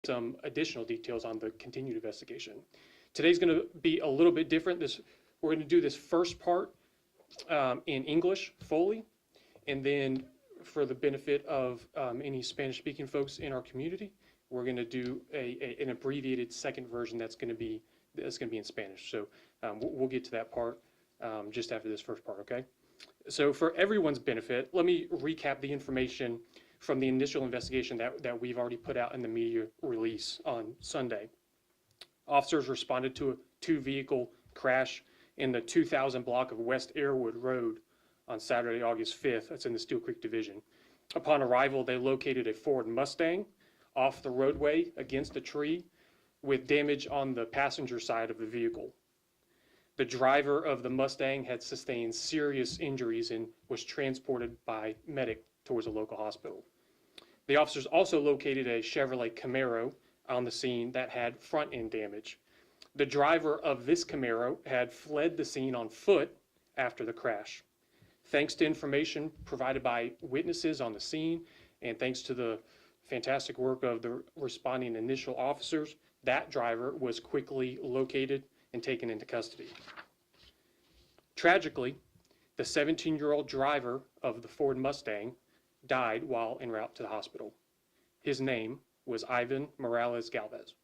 some additional details on the continued investigation. Today's going to be a little bit different. We're going to do this first part in English fully, and then for the benefit of any Spanish-speaking folks in our community, we're going to do an abbreviated second version that's going to be in Spanish. So we'll get to that part just after this first part, okay? So for everyone's benefit, let me recap the information from the initial investigation that we've already put out in the media release on Sunday. Officers responded to a two-vehicle crash in the 2000 block of West Airwood Road on Saturday, August 5th. That's in the Steel Creek Division. Upon arrival, they located a Ford Mustang off the roadway against a tree with damage on the passenger side of the vehicle. The driver of the Mustang had sustained serious injuries and was transported by medic towards a local hospital. The officers also located a Chevrolet Camaro on the scene that had front end damage. The driver of this Camaro had fled the scene on foot after the crash. Thanks to information provided by witnesses on the scene and thanks to the fantastic work of the responding initial officers, that driver was quickly located and taken into custody. Tragically, the 17-year-old driver of the Ford Mustang died while en route to the hospital. His name was Ivan Morales Galvez.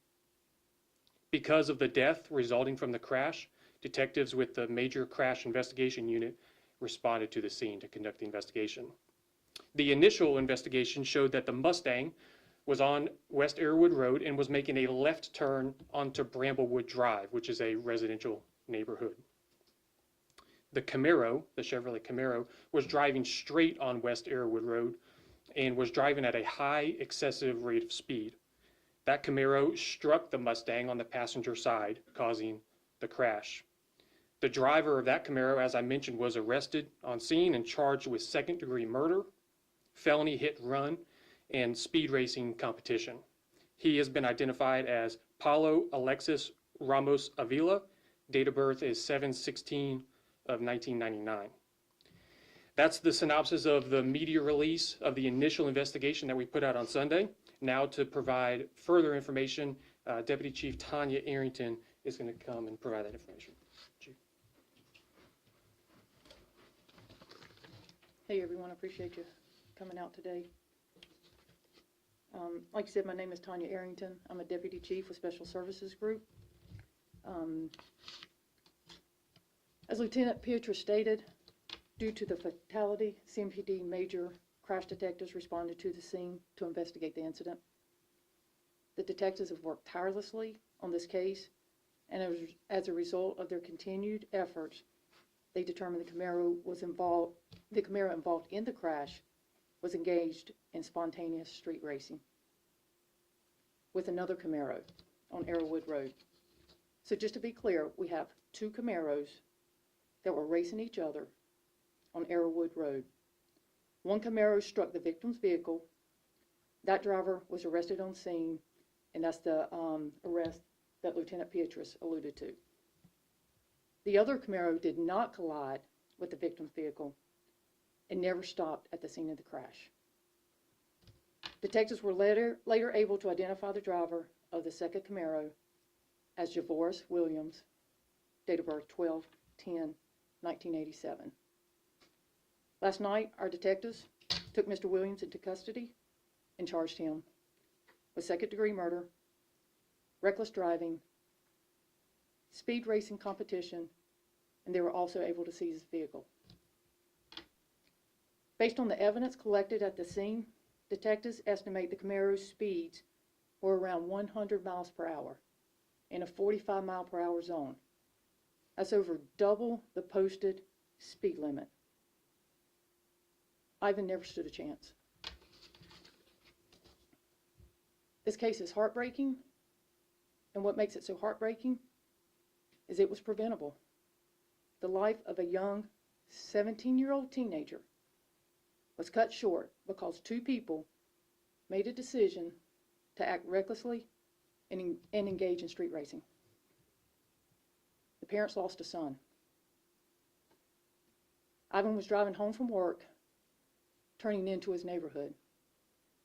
Because of the death resulting from the crash, detectives with the Major Crash Investigation Unit responded to the scene to conduct the investigation. The initial investigation showed that the Mustang was on West Airwood Road and was making a left turn onto Bramblewood Drive, which is a residential neighborhood. The Camaro, the Chevrolet Camaro, was driving straight on West Airwood Road and was driving at a high excessive rate of speed. That Camaro struck the Mustang on the passenger side, causing the crash. The driver of that Camaro, as I mentioned, was arrested on scene and charged with second-degree murder, felony hit-run, and speed racing competition. He has been identified as Paulo Alexis Ramos Avila. Date of birth is 7/16 of 1999. That's the synopsis of the media release of the initial investigation that we put out on Sunday. Now to provide further information, Deputy Chief Tanya Arrington is going to come and provide that information. Chief. Hey everyone, I appreciate you coming out today. Like you said, my name is Tanya Arrington. I'm a Deputy Chief with Special Services Group. As Lieutenant Pietra stated, due to the fatality, CMPD major crash detectives responded to the scene to investigate the incident. The detectives have worked tirelessly on this case, and as a result of their continued efforts, they determined the Camaro involved in the crash was engaged in spontaneous street racing with another Camaro on Arrowwood Road. So just to be clear, we have two Camaros that were racing each other on Arrowwood Road. One Camaro struck the victim's vehicle. That driver was arrested on scene, and that's the arrest that Lieutenant Pietras alluded to. The other Camaro did not collide with the victim's vehicle and never stopped at the scene of the crash. Detectives were later able to identify the driver of the second Camaro as Javoris Williams, date of birth 12/10/1987. Last night, our detectives took Mr. Williams into custody and charged him with second-degree murder, reckless driving, speed racing competition, and they were also able to seize his vehicle. Based on the evidence collected at the scene, detectives estimate the Camaro's speeds were around 100 miles per hour in a 45-mile-per-hour zone. That's over double the posted speed limit. Ivan never stood a chance. This case is heartbreaking, and what makes it so heartbreaking is it was preventable. The life of a young 17-year-old teenager was cut short because two people made a decision to act recklessly and engage in street racing. The parents lost a son. Ivan was driving home from work, turning into his neighborhood.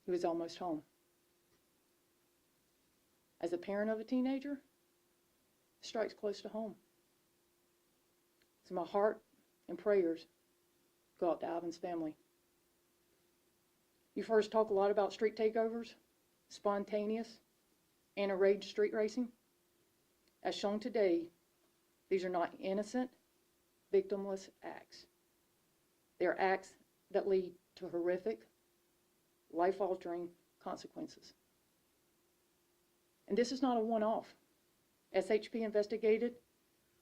He was almost home. As a parent of a teenager, it strikes close to home. So my heart and prayers go out to Ivan's family. You've heard us talk a lot about street takeovers, spontaneous, and arranged street racing. As shown today, these are not innocent, victimless acts. They are acts that lead to horrific, life-altering consequences. And this is not a one-off. SHP investigated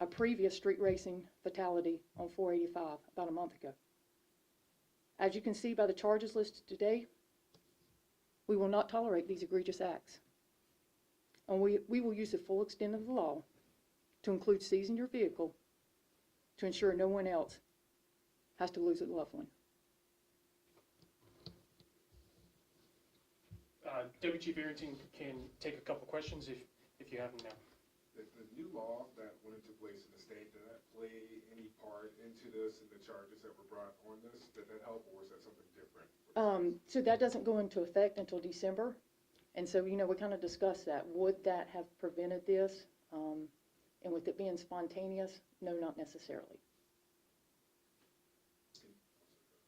a previous street racing fatality on 485 about a month ago. As you can see by the charges listed today, we will not tolerate these egregious acts. And we will use the full extent of the law to include seizing your vehicle to ensure no one else has to lose a loved one. Deputy Chief Arrington can take a couple questions if you have them now. The new law that went into place in the state, did that play any part into this and the charges that were brought on this? Did that help, or was that something different? So that doesn't go into effect until December. And so, we kind of discussed that. Would that have prevented this? And with it being spontaneous, no, not necessarily.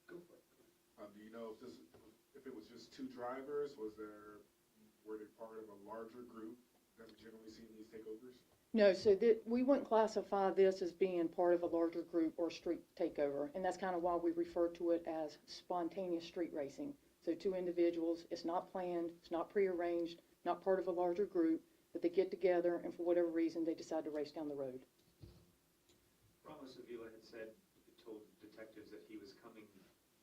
Go for it. Do you know if it was just two drivers, were they part of a larger group that we generally see in these takeovers? No, so we wouldn't classify this as being part of a larger group or street takeover, and that's kind of why we refer to it as spontaneous street racing. So two individuals, it's not planned, it's not prearranged, not part of a larger group, but they get together and for whatever reason they decide to race down the road. Ramos Avila told detectives that he was coming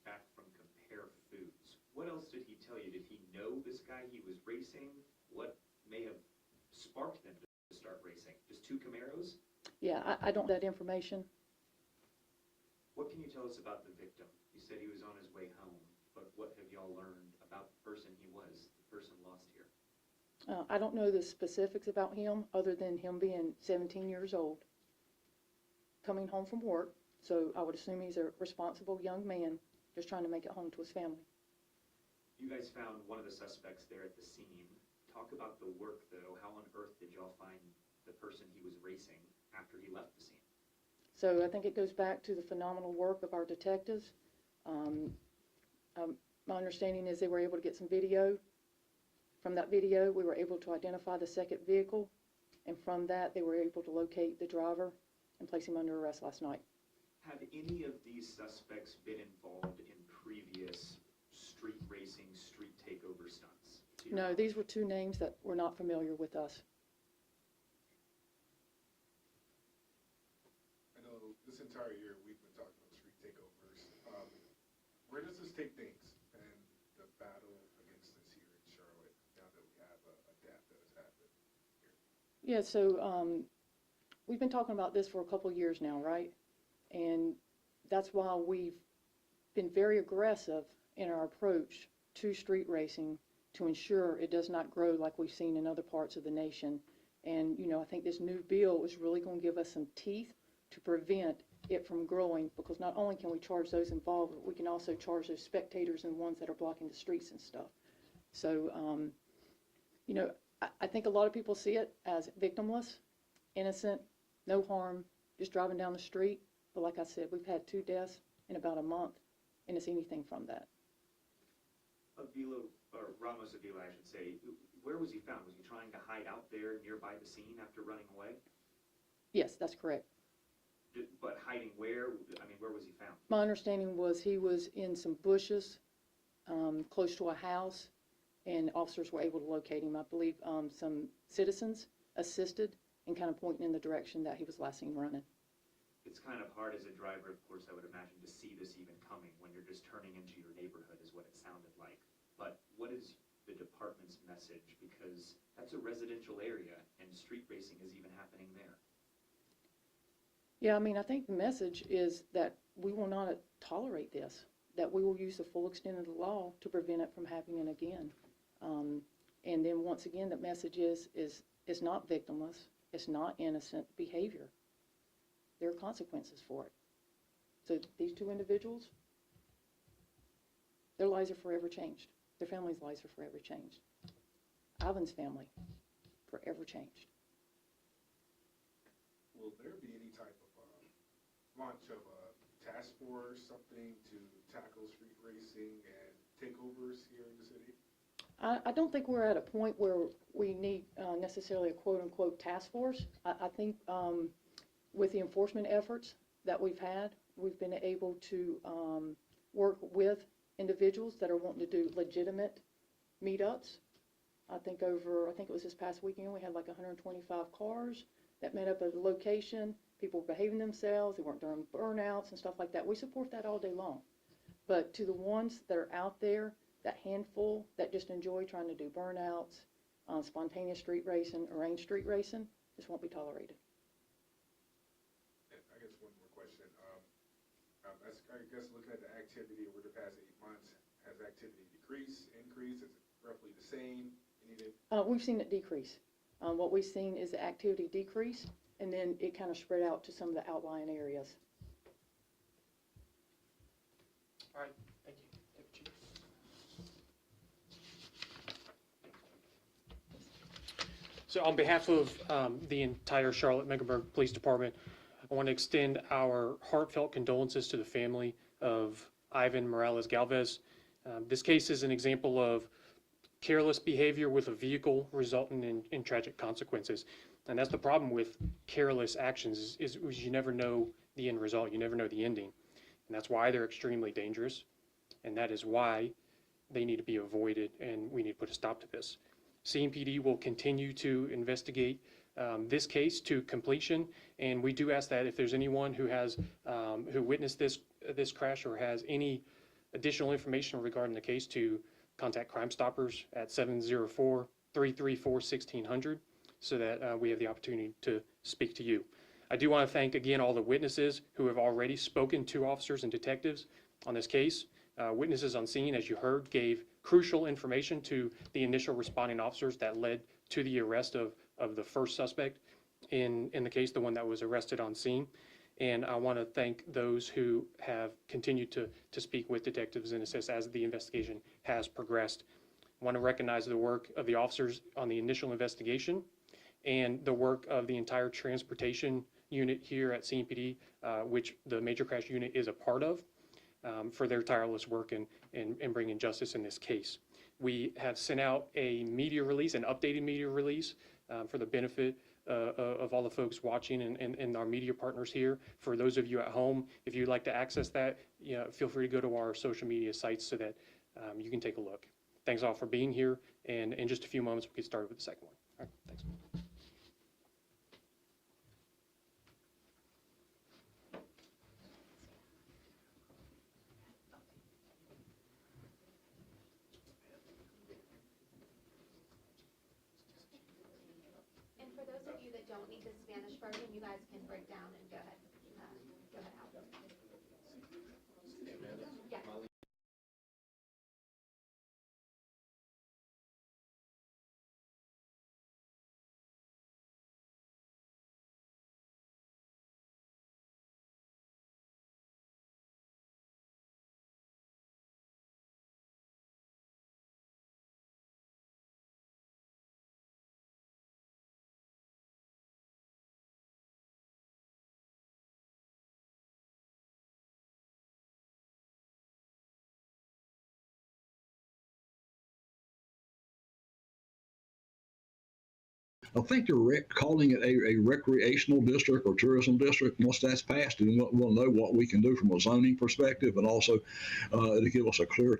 back from Compare Foods. What else did he tell you? Did he know this guy he was racing? What may have sparked them to start racing? Just two Camaros? Yeah, I don't have that information. What can you tell us about the victim? You said he was on his way home, but what have y'all learned about the person he was, the person lost here? I don't know the specifics about him other than him being 17 years old, coming home from work. So I would assume he's a responsible young man just trying to make it home to his family. You guys found one of the suspects there at the scene. Talk about the work, though. How on earth did y'all find the person he was racing after he left the scene? So I think it goes back to the phenomenal work of our detectives. My understanding is they were able to get some video. From that video, we were able to identify the second vehicle, and from that, they were able to locate the driver and place him under arrest last night. Have any of these suspects been involved in previous street racing, street takeover stunts? No, these were two names that were not familiar with us. I know this entire year we've been talking about street takeovers. Where does this take things and the battle against this here in Charlotte now that we have a death that has happened here? Yeah, so we've been talking about this for a couple of years now, right? And that's why we've been very aggressive in our approach to street racing to ensure it does not grow like we've seen in other parts of the nation. And, I think this new bill is really going to give us some teeth to prevent it from growing, because not only can we charge those involved, but we can also charge those spectators and ones that are blocking the streets and stuff. So, I think a lot of people see it as victimless, innocent, no harm, just driving down the street. But like I said, we've had 2 deaths in about a month, and it's anything from that. Ramos Avila, I should say, where was he found? Was he trying to hide out there nearby the scene after running away? Yes, that's correct. But hiding where? I mean, where was he found? My understanding was he was in some bushes close to a house, and officers were able to locate him. I believe some citizens assisted in kind of pointing in the direction that he was last seen running. It's kind of hard as a driver, of course, I would imagine, to see this even coming when you're just turning into your neighborhood is what it sounded like. But what is the department's message? Because that's a residential area and street racing is even happening there. Yeah, I think the message is that we will not tolerate this, that we will use the full extent of the law to prevent it from happening again. And then once again, the message is it's not victimless, it's not innocent behavior. There are consequences for it. So these 2 individuals, their lives are forever changed. Their families' lives are forever changed. Ivan's family, forever changed. Will there be any type of launch of a task force, something to tackle street racing and takeovers here in the city? I don't think we're at a point where we need necessarily a quote-unquote task force. I think with the enforcement efforts that we've had, we've been able to work with individuals that are wanting to do legitimate meetups. I think it was this past weekend, we had like 125 cars that met up at a location. People were behaving themselves, they weren't doing burnouts and stuff like that. We support that all day long. But to the ones that are out there, that handful that just enjoy trying to do burnouts, spontaneous street racing, arranged street racing, this won't be tolerated. And I guess one more question. I guess looking at the activity over the past 8 months, has activity decreased, increased? Is it roughly the same? We've seen it decrease. What we've seen is the activity decrease, and then it kind of spread out to some of the outlying areas. All right, thank you. Deputy Chief. So on behalf of the entire Charlotte-Mecklenburg Police Department, I want to extend our heartfelt condolences to the family of Ivan Morales Galvez. This case is an example of careless behavior with a vehicle resulting in tragic consequences. And that's the problem with careless actions is you never know the end result. You never know the ending. And that's why they're extremely dangerous. And that is why they need to be avoided, and we need to put a stop to this. CMPD will continue to investigate this case to completion, and we do ask that if there's anyone who has who witnessed this crash or has any additional information regarding the case to contact Crime Stoppers at 704-334-1600 so that we have the opportunity to speak to you. I do want to thank again all the witnesses who have already spoken to officers and detectives on this case. Witnesses on scene, as you heard, gave crucial information to the initial responding officers that led to the arrest of the first suspect in the case, the one that was arrested on scene. And I want to thank those who have continued to speak with detectives and assist as the investigation has progressed. I want to recognize the work of the officers on the initial investigation and the work of the entire transportation unit here at CMPD, which the major crash unit is a part of, for their tireless work in bringing justice in this case. We have sent out a media release, an updated media release, for the benefit of all the folks watching and our media partners here. For those of you at home, if you'd like to access that, feel free to go to our social media sites so that you can take a look. Thanks all for being here, and in just a few moments, we'll get started with the second one. All right, thanks. And for those of you that don't need the Spanish version, you guys can break down and go ahead out. Yeah. I think they're calling it a recreational district or tourism district. Once that's passed, we'll know what we can do from a zoning perspective, and also to give us a clear